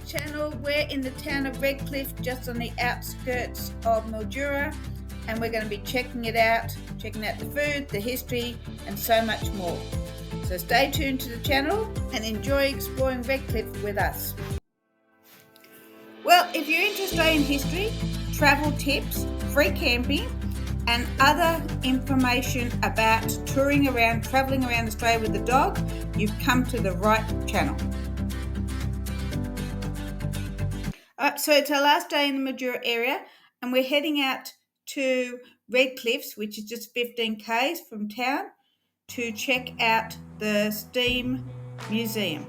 channel. We're in the town of Red Cliff, just on the outskirts of Mildura, and we're going to be checking out the food, the history, and so much more. So stay tuned to the channel and enjoy exploring Red Cliff with us. Well, if you're interested in history, travel tips, free camping, and other information about touring around, travelling around Australia with the dog, you've come to the right channel. So it's our last day in the Mildura area, and we're heading out to Red Cliffs, which is just 15 k's from town, to check out the Steam Museum.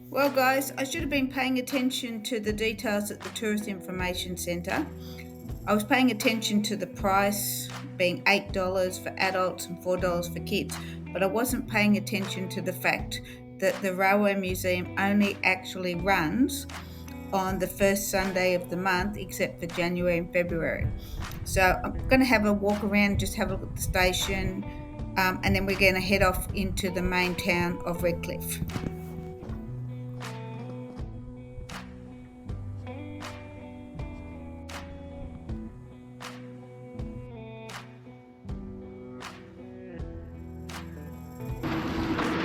Well guys, I should have been paying attention to the details at the Tourist Information Centre. I was paying attention to the price being $8 for adults and $4 for kids, but I wasn't paying attention to the fact that the Railway Museum only actually runs on the first Sunday of the month, except for January and February. So I'm going to have a walk around, just have a look at the station, and then we're going to head off into the main town of Red Cliff.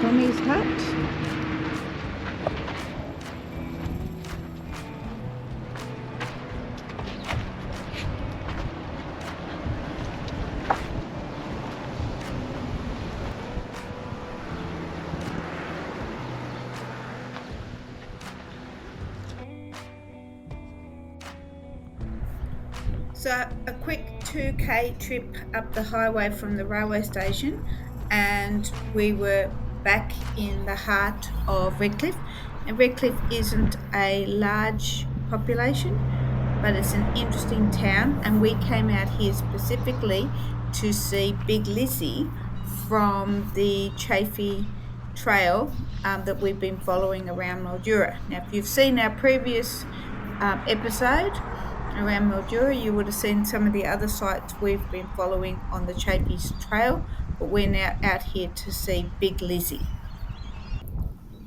Tommy's hut. So a quick 2k trip up the highway from the railway station, and we were back in the heart of Red Cliff. And Red Cliff isn't a large population, but it's an interesting town, and we came out here specifically to see Big Lizzie from the Chaffey Trail that we've been following around Mildura. Now if you've seen our previous episode around Mildura, you would have seen some of the other sites we've been following on the Chaffey Trail, but we're now out here to see Big Lizzie.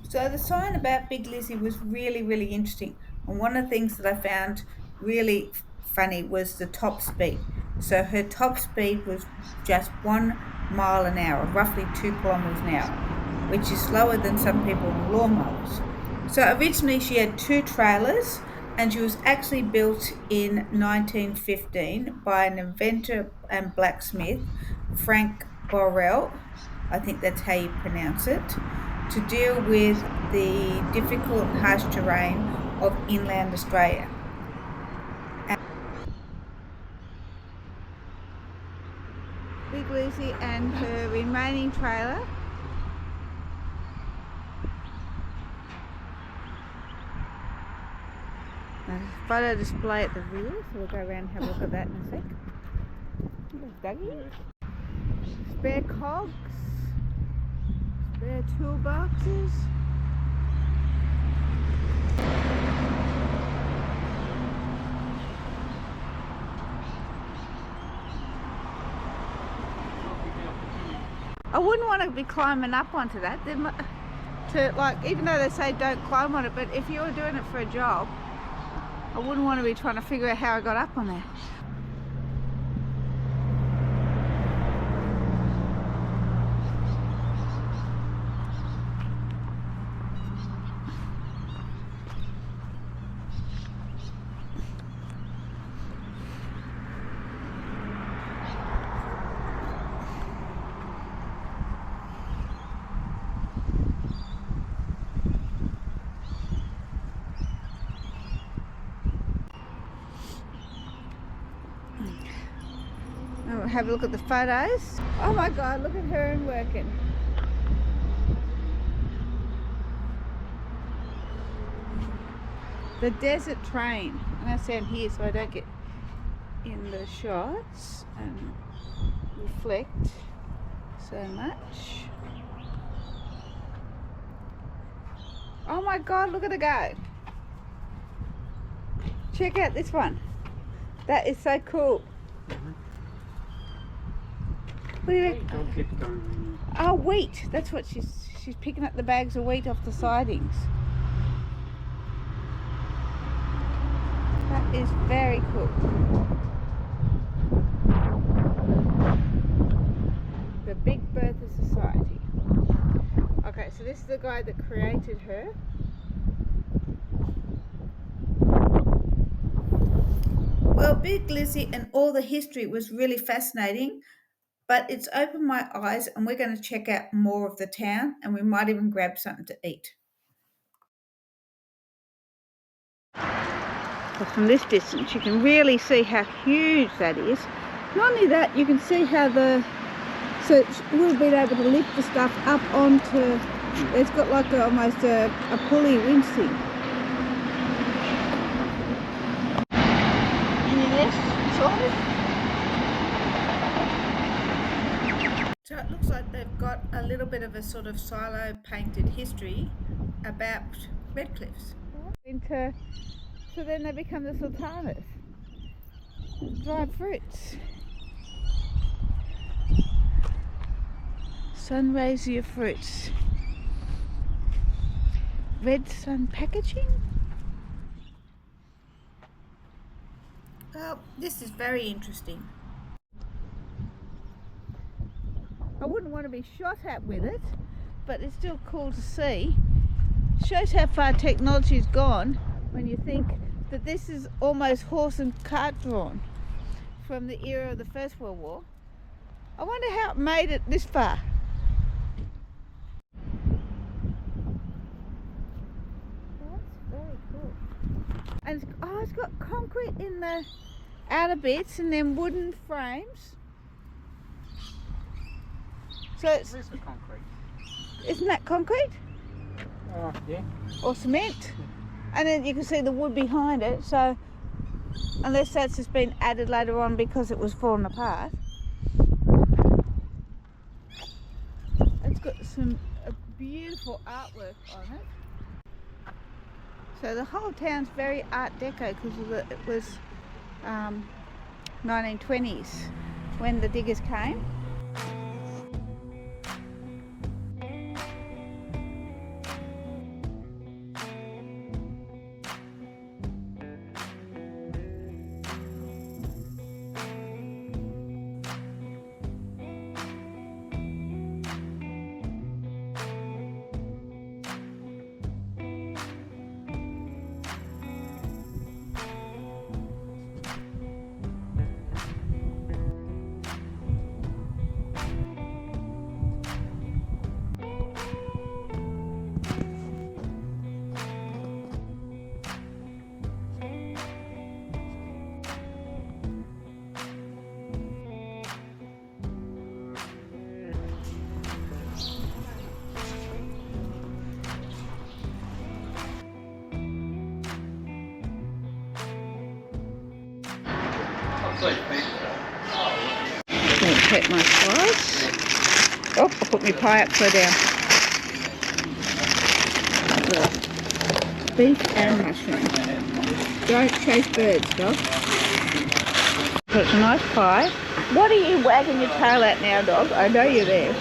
So the sign about Big Lizzie was really interesting, and one of the things that I found really funny was the top speed. So her top speed was just 1 mile an hour, roughly 2 kilometers an hour, which is slower than some people on lawnmowers. So originally she had 2 trailers, and she was actually built in 1915 by an inventor and blacksmith, Frank Borrell, I think that's how you pronounce it, to deal with the difficult and harsh terrain of inland Australia. Big Lizzie and her remaining trailer. A photo display at the rear, so we'll go around and have a look at that in a sec. There's Dougie. Spare cogs, spare toolboxes. I wouldn't want to be climbing up onto that. Even though they say don't climb on it, but if you were doing it for a job, I wouldn't want to be trying to figure out how I got up on there. Have a look at the photos. Oh my god, look at her and working. The desert train. I'm going to stand here so I don't get in the shots and reflect so much. Oh my god, look at her go. Check out this one. That is so cool. What do you reckon? Oh, wheat. That's what she's picking up the bags of wheat off the sidings. That is very cool. The Big Bertha Society. Okay, so this is the guy that created her. Well, Big Lizzie and all the history was really fascinating, but it's opened my eyes and we're going to check out more of the town and we might even grab something to eat. So from this distance you can really see how huge that is. Not only that, you can see how so we'll be able to lift the stuff up onto, it's got like almost a pulley winch thing. So it looks like they've got a little bit of a sort of silo painted history about Red Cliffs. So then they become the sultanas, dried fruits. Sunraysia fruits. Red Sun packaging. Well, this is very interesting. I wouldn't want to be shot at with it, but it's still cool to see. Shows how far technology's gone when you think that this is almost horse and cart drawn from the era of the First World War. I wonder how it made it this far. That's very cool. And it's got concrete in the outer bits and then wooden frames. So it's concrete. Isn't that concrete? Yeah. Or cement? And then you can see the wood behind it, so unless that's just been added later on because it was falling apart. It's got some beautiful artwork on it. So the whole town's very Art Deco because it was 1920s when the diggers came. I'll take my slice. Oh, I put my pie upside down. Beef and mushroom. Don't chase birds, dog. So it's a nice pie. What are you wagging your tail at now, dog? I know you're there.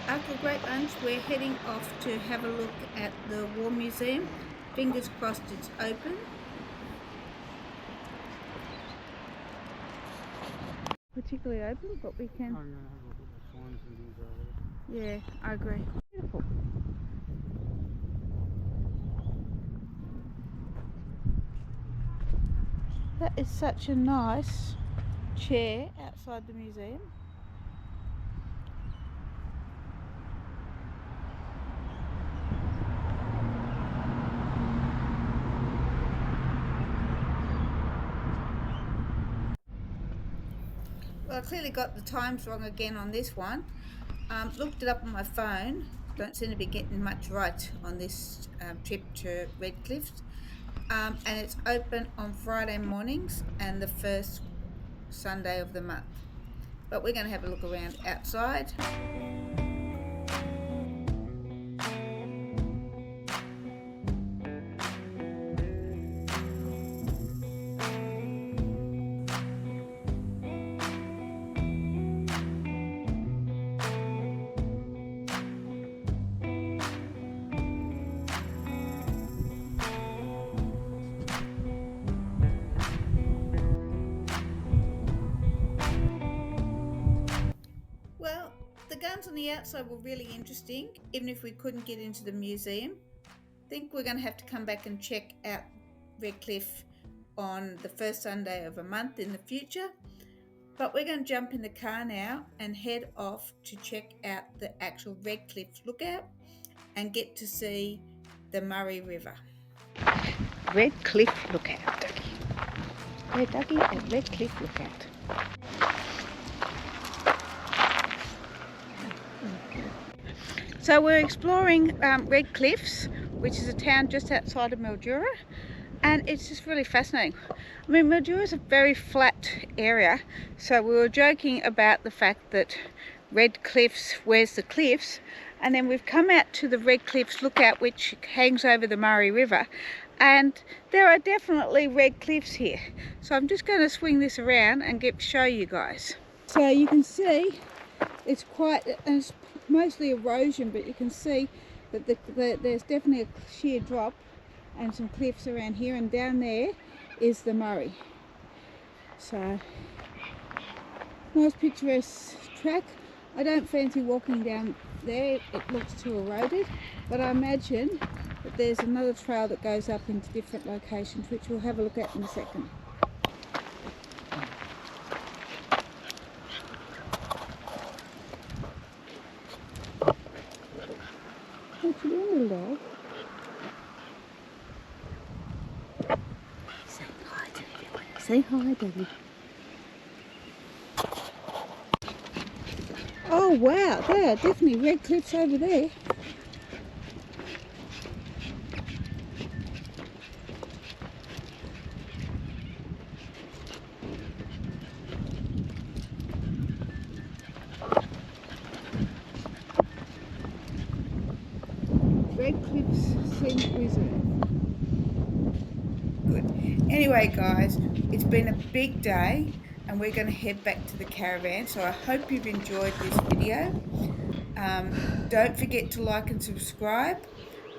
After a great lunch, we're heading off to have a look at the War Museum. Fingers crossed it's open. Particularly open, but we can. Yeah, I agree. Beautiful. That is such a nice chair outside the museum. Well, I clearly got the times wrong again on this one. Looked it up on my phone. Don't seem to be getting much right on this trip to Red Cliffs. And it's open on Friday mornings and the first Sunday of the month. But we're going to have a look around outside. on the outside were really interesting, even if we couldn't get into the museum. I think we're going to have to come back and check out Red Cliff on the first Sunday of a month in the future. But we're going to jump in the car now and head off to check out the actual Red Cliff lookout and get to see the Murray River. Red Cliff lookout, Dougie. We're Dougie at Red Cliff lookout. So we're exploring Red Cliffs, which is a town just outside of Mildura, and it's just really fascinating. I mean, Mildura is a very flat area, so we were joking about the fact that Red Cliffs, where's the cliffs? And then we've come out to the Red Cliffs lookout, which hangs over the Murray River, and there are definitely red cliffs here. So I'm just going to swing this around and show you guys. So you can see it's mostly erosion, but you can see that there's definitely a sheer drop and some cliffs around here, and down there is the Murray. So nice picturesque track. I don't fancy walking down there, it looks too eroded, but I imagine that there's another trail that goes up into different locations, which we'll have a look at in a second. What you doing, little dog? Say hi, Debbie. Say hi, Debbie. Oh wow, there are definitely red cliffs over there. Red Cliffs Scenic Reserve. Good. Anyway guys, it's been a big day and we're going to head back to the caravan, so I hope you've enjoyed this video. Don't forget to like and subscribe,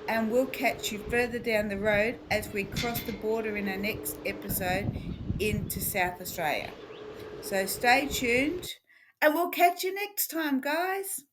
and we'll catch you further down the road as we cross the border in our next episode into South Australia. So stay tuned and we'll catch you next time, guys.